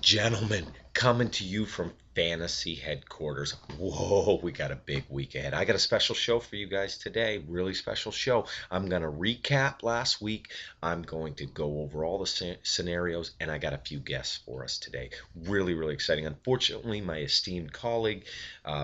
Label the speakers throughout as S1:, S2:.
S1: Gentlemen, coming to you from fantasy headquarters. Whoa, we got a big week ahead. I got a special show for you guys today. Really special show. I'm going to recap last week. I'm going to go over all the scenarios, and I got a few guests for us today. Really, really exciting. Unfortunately, my esteemed colleague,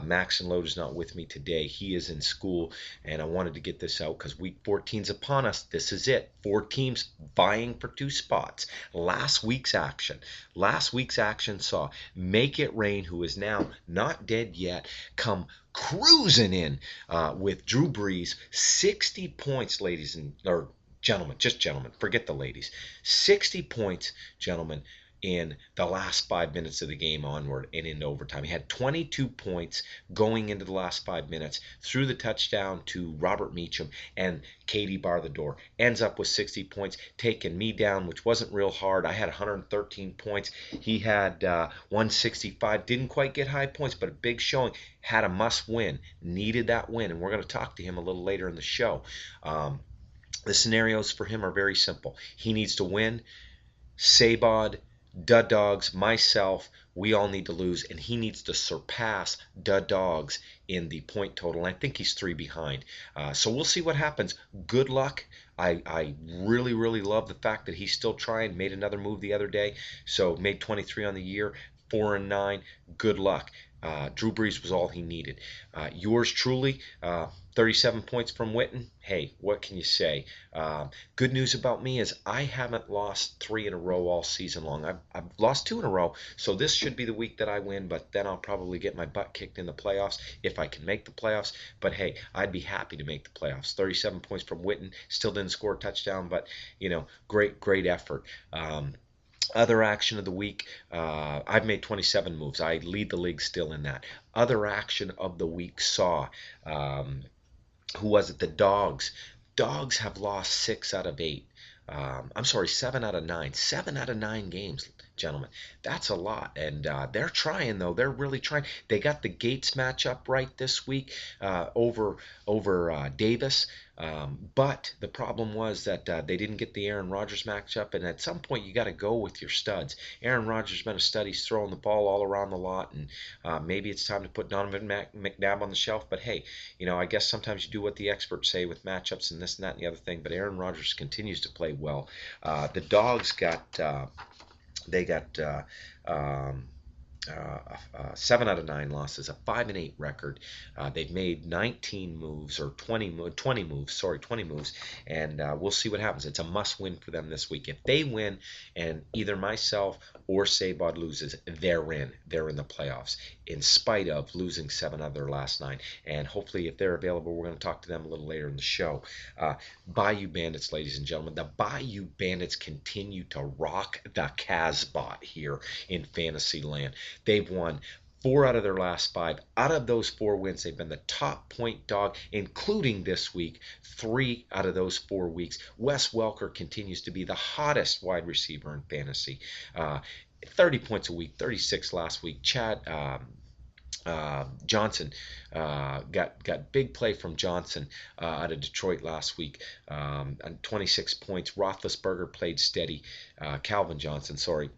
S1: Max and Load, is not with me today. He is in school, and I wanted to get this out because week 14 is upon us. This is it. Four teams vying for two spots. Last week's action. Last week's action saw Make It Rain, who is now not dead yet, come cruising in with Drew Brees, 60 points, ladies and or gentlemen, just gentlemen, forget the ladies, 60 points, gentlemen, in the last 5 minutes of the game onward and into overtime. He had 22 points going into the last 5 minutes, threw the touchdown to Robert Meacham, and Katie bar the door. Ends up with 60 points, taking me down, which wasn't real hard. I had 113 points. He had 165. Didn't quite get high points, but a big showing. Had a must win. Needed that win, and we're going to talk to him a little later in the show. The scenarios for him are very simple. He needs to win. Sabod, Dud Dogs, myself, we all need to lose, and he needs to surpass Dud Dogs in the point total. And I think he's three behind. So we'll see what happens. Good luck. I really, really love the fact that he's still trying. Made another move the other day, so made 23 on the year, 4-9. Good luck. Drew Brees was all he needed. Yours truly, 37 points from Witten. Hey, what can you say? Good news about me is I haven't lost three in a row all season long. I've lost two in a row, so this should be the week that I win, but then I'll probably get my butt kicked in the playoffs if I can make the playoffs. But hey, I'd be happy to make the playoffs. 37 points from Witten. Still didn't score a touchdown, but, great, great effort. Other action of the week, I've made 27 moves. I lead the league still in that. Other action of the week saw, who was it? The Dogs. Dogs have lost 6 out of 8. I'm sorry, 7 out of 9. 7 out of 9 games, gentlemen. That's a lot. And they're trying, though. They're really trying. They got the Gates matchup right this week over Davis. But the problem was that they didn't get the Aaron Rodgers matchup, and at some point you got to go with your studs. Aaron Rodgers has been a stud. He's throwing the ball all around the lot, and maybe it's time to put Donovan McNabb on the shelf. But hey, I guess sometimes you do what the experts say with matchups and this and that and the other thing. But Aaron Rodgers continues to play well. The Dogs got they got. Um, 7 out of 9 losses, a 5-8 record. They've made 19 moves or 20 moves. Sorry, 20 moves, and we'll see what happens. It's a must-win for them this week. If they win, and either myself or Sabod loses, they're in. They're in the playoffs, in spite of losing 7 of their last 9. And hopefully, if they're available, we're going to talk to them a little later in the show. Bayou Bandits, ladies and gentlemen, the Bayou Bandits continue to rock the Casbah here in Fantasyland. They've won 4 out of their last 5. Out of those 4 wins, they've been the top point dog, including this week. 3 out of those 4 weeks. Wes Welker continues to be the hottest wide receiver in fantasy. 30 points a week, 36 last week. Chad Johnson got big play from Johnson out of Detroit last week, and 26 points. Roethlisberger played steady. Calvin Johnson, sorry,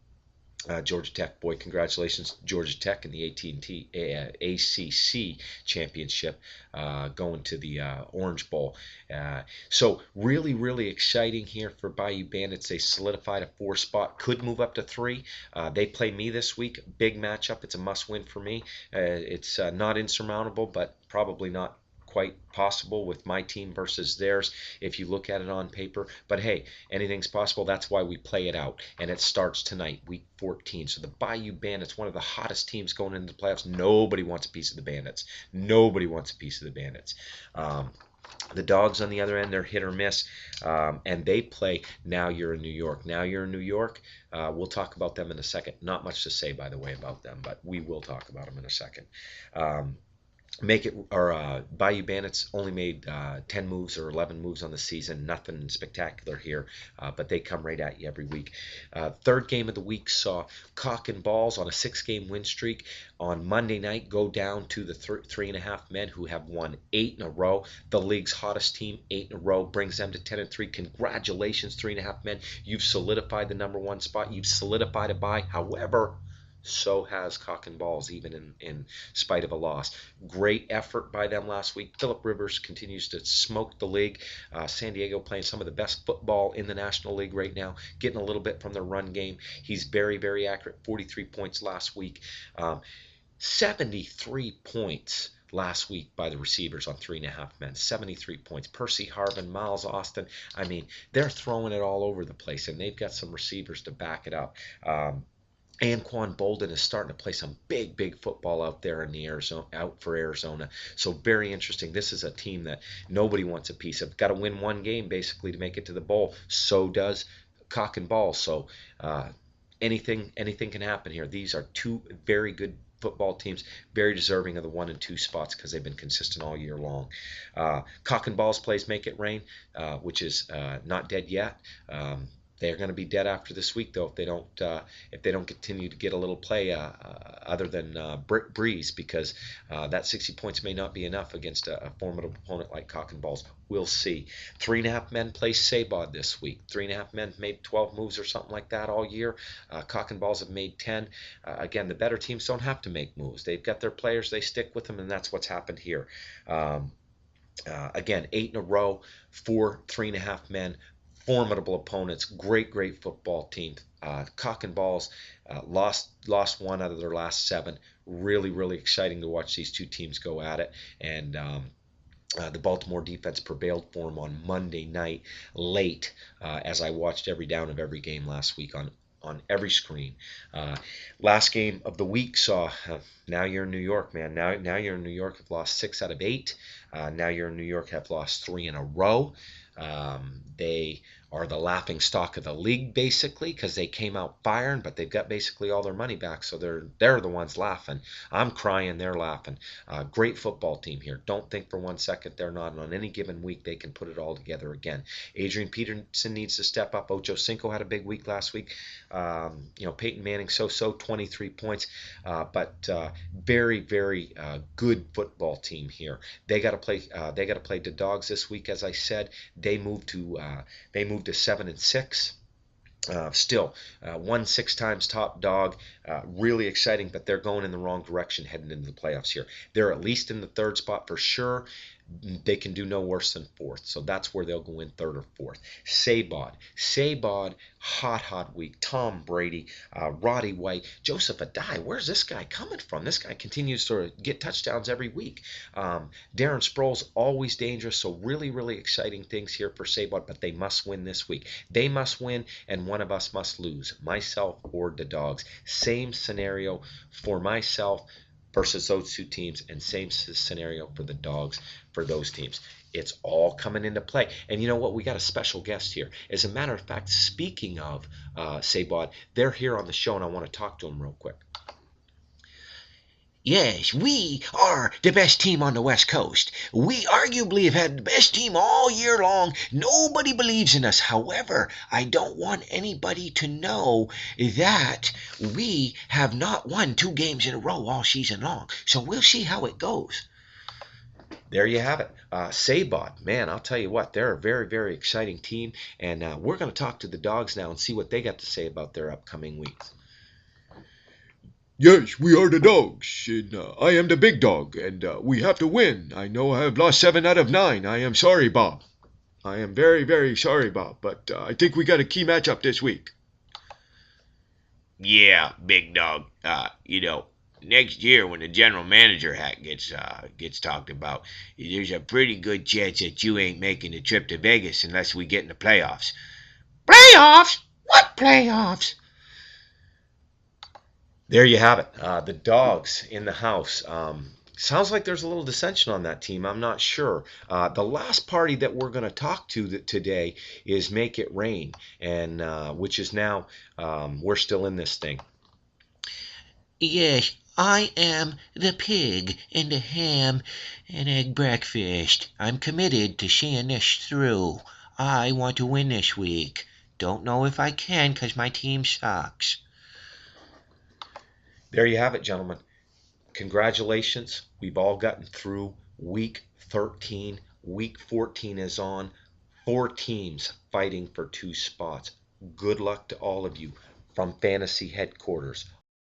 S1: Georgia Tech, boy, congratulations, Georgia Tech in the AT&T ACC championship, going to the Orange Bowl. So really, really exciting here for Bayou Bandits. They solidified a 4 spot, could move up to 3. They play me this week, big matchup. It's a must-win for me. It's not insurmountable, but probably not quite possible with my team versus theirs if you look at it on paper. But hey, anything's possible. That's why we play it out. And it starts tonight, week 14. So the Bayou Bandits, one of the hottest teams going into the playoffs. Nobody wants a piece of the Bandits. Nobody wants a piece of the Bandits. The Dogs, on the other end, they're hit or miss, and they play Now You're in New York. Now You're in New York. We'll talk about them in a second. Not much to say, by the way, about them, but we will talk about them in a second. Um, Make it or Bayou Bandits only made 10 moves or 11 moves on the season. Nothing spectacular here, but they come right at you every week. Third game of the week saw Cock and Balls on a 6-game win streak on Monday night go down to the 3.5 men who have won 8 in a row. The league's hottest team, 8 in a row, brings them to 10-3. Congratulations, 3.5 men. You've solidified the number one spot. You've solidified a bye. However, so has Cock and Balls, even in spite of a loss. Great effort by them last week. Philip Rivers continues to smoke the league. San Diego playing some of the best football in the National League right now, getting a little bit from their run game. He's very, very accurate. 43 points last week. 73 points last week by the receivers on 3.5 men. 73 points. Percy Harvin, Miles Austin. I mean, they're throwing it all over the place, and they've got some receivers to back it up. Anquan Bolden is starting to play some big, big football out there in the Arizona, out for Arizona. So very interesting. This is a team that nobody wants a piece of. Got to win one game basically to make it to the bowl. So does Cock and Ball. So anything can happen here. These are two very good football teams, very deserving of the 1 and 2 spots because they've been consistent all year long. Cock and Balls plays Make It Rain, which is not dead yet. They're going to be dead after this week, though, if they don't continue to get a little play other than Breeze, because that 60 points may not be enough against a formidable opponent like Cock and Balls. We'll see. 3.5 men play Sabod this week. 3.5 men made 12 moves or something like that all year. Cock and Balls have made 10. Again, the better teams don't have to make moves. They've got their players. They stick with them, and that's what's happened here. Again, 8 in a row for 3.5 men. Formidable opponents, great football team. Cock and Balls lost one out of their last 7. Really exciting to watch these two teams go at it. And the Baltimore defense prevailed for them on Monday night late, as I watched every down of every game last week on every screen. Last game of the week saw now you're in New York, man. Now you're in New York. Have lost 6 out of 8. Now you're in New York. Have lost 3 in a row. They are the laughing stock of the league basically because they came out firing, but they've got basically all their money back, so they're the ones laughing. I'm crying, they're laughing. Great football team here. Don't think for one second they're not. On any given week they can put it all together again. Adrian Peterson needs to step up. Ocho Cinco had a big week last week. Peyton Manning so 23 points, but very good football team here. They got to play the Dogs this week, as I said. They moved to 7-6. Still, won 6 times top dog. Really exciting, but they're going in the wrong direction heading into the playoffs here. They're at least in the 3rd spot for sure. They can do no worse than 4th, so that's where they'll go in 3rd or 4th. Sabod, hot week. Tom Brady, Roddy White, Joseph Adai. Where's this guy coming from? This guy continues to get touchdowns every week. Darren Sproles, always dangerous, so really exciting things here for Sabod, but they must win this week. They must win, and one of us must lose, myself or the Dogs. Same scenario for myself versus those two teams, and same scenario for the Dogs for those teams. It's all coming into play. And you know what? We got a special guest here. As a matter of fact, speaking of Sabod, they're here on the show, and I want to talk to them real quick.
S2: Yes, we are the best team on the West Coast. We arguably have had the best team all year long. Nobody believes in us. However, I don't want anybody to know that we have not won 2 games in a row all season long. So we'll see how it goes.
S1: There you have it. Sabod, man, I'll tell you what, they're a very exciting team, and we're going to talk to the Dogs now and see what they got to say about their upcoming weeks.
S3: Yes, we are the Dogs, and I am the big dog, and we have to win. I know I have lost 7 out of 9. I am sorry, Bob. I am very sorry, Bob, but I think we got a key matchup this week.
S4: Yeah, big dog. Next year when the general manager hat gets talked about, there's a pretty good chance that you ain't making the trip to Vegas unless we get in the playoffs.
S2: Playoffs? What playoffs?
S1: There you have it. The Dogs in the house. Sounds like there's a little dissension on that team. I'm not sure. The last party that we're going to talk to today is Make It Rain, and which is now we're still in this thing.
S2: Yes, I am the pig in the ham and egg breakfast. I'm committed to seeing this through. I want to win this week. Don't know if I can because my team sucks.
S1: There you have it, gentlemen. Congratulations. We've all gotten through week 13. Week 14 is on. 4 teams fighting for 2 spots. Good luck to all of you from Fantasy Headquarters.